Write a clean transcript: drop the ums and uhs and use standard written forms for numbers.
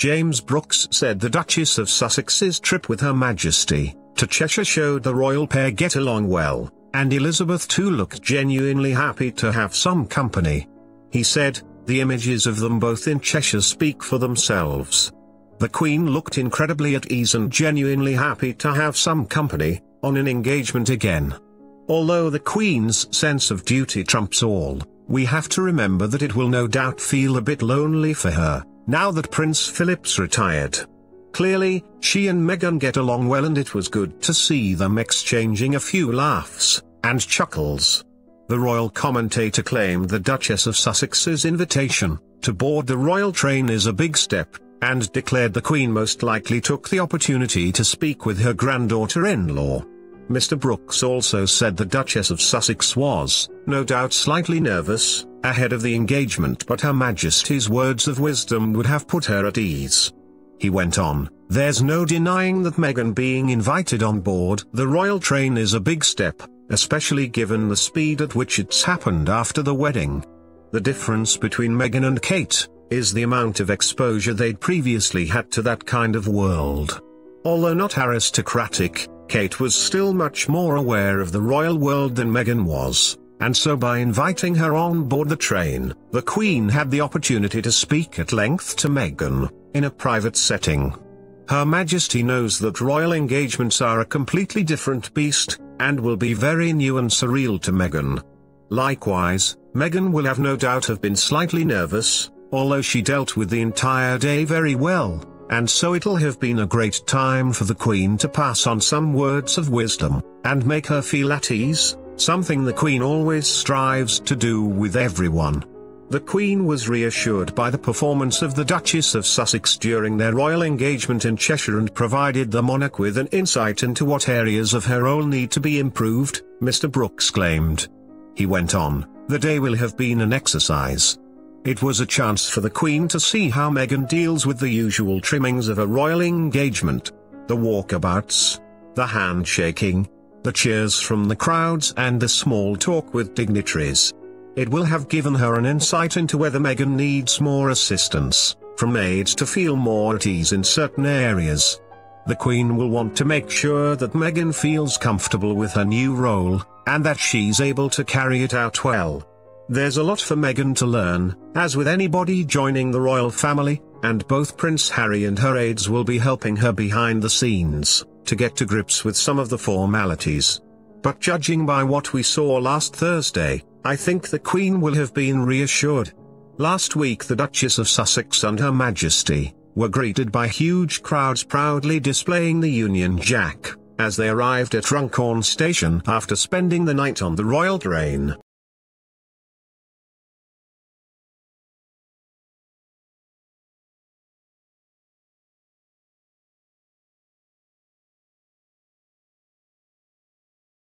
James Brookes said the Duchess of Sussex's trip with Her Majesty to Cheshire showed the royal pair get along well, and Elizabeth too looked genuinely happy to have some company. He said, "The images of them both in Cheshire speak for themselves." The Queen looked incredibly at ease and genuinely happy to have some company, on an engagement again. Although the Queen's sense of duty trumps all, we have to remember that it will no doubt feel a bit lonely for her, now that Prince Philip's retired. Clearly, she and Meghan get along well, and it was good to see them exchanging a few laughs and chuckles. The royal commentator claimed the Duchess of Sussex's invitation to board the royal train is a big step, and declared the Queen most likely took the opportunity to speak with her granddaughter-in-law. Mr. Brookes also said the Duchess of Sussex was, no doubt, slightly nervous ahead of the engagement, but Her Majesty's words of wisdom would have put her at ease. He went on, "There's no denying that Meghan being invited on board the royal train is a big step, especially given the speed at which it's happened after the wedding. The difference between Meghan and Kate is the amount of exposure they'd previously had to that kind of world. Although not aristocratic, Kate was still much more aware of the royal world than Meghan was, and so by inviting her on board the train, the Queen had the opportunity to speak at length to Meghan, in a private setting. Her Majesty knows that royal engagements are a completely different beast, and will be very new and surreal to Meghan. Likewise, Meghan will have no doubt have been slightly nervous, although she dealt with the entire day very well, and so it'll have been a great time for the Queen to pass on some words of wisdom, and make her feel at ease, something the Queen always strives to do with everyone." The Queen was reassured by the performance of the Duchess of Sussex during their royal engagement in Cheshire and provided the monarch with an insight into what areas of her role need to be improved, Mr. Brookes claimed. He went on, "The day will have been an exercise. It was a chance for the Queen to see how Meghan deals with the usual trimmings of a royal engagement, the walkabouts, the handshaking, the cheers from the crowds and the small talk with dignitaries. It will have given her an insight into whether Meghan needs more assistance from maids to feel more at ease in certain areas. The Queen will want to make sure that Meghan feels comfortable with her new role, and that she's able to carry it out well. There's a lot for Meghan to learn, as with anybody joining the royal family, and both Prince Harry and her aides will be helping her behind the scenes to get to grips with some of the formalities. But judging by what we saw last Thursday, I think the Queen will have been reassured." Last week the Duchess of Sussex and Her Majesty were greeted by huge crowds proudly displaying the Union Jack, as they arrived at Runcorn Station after spending the night on the royal train.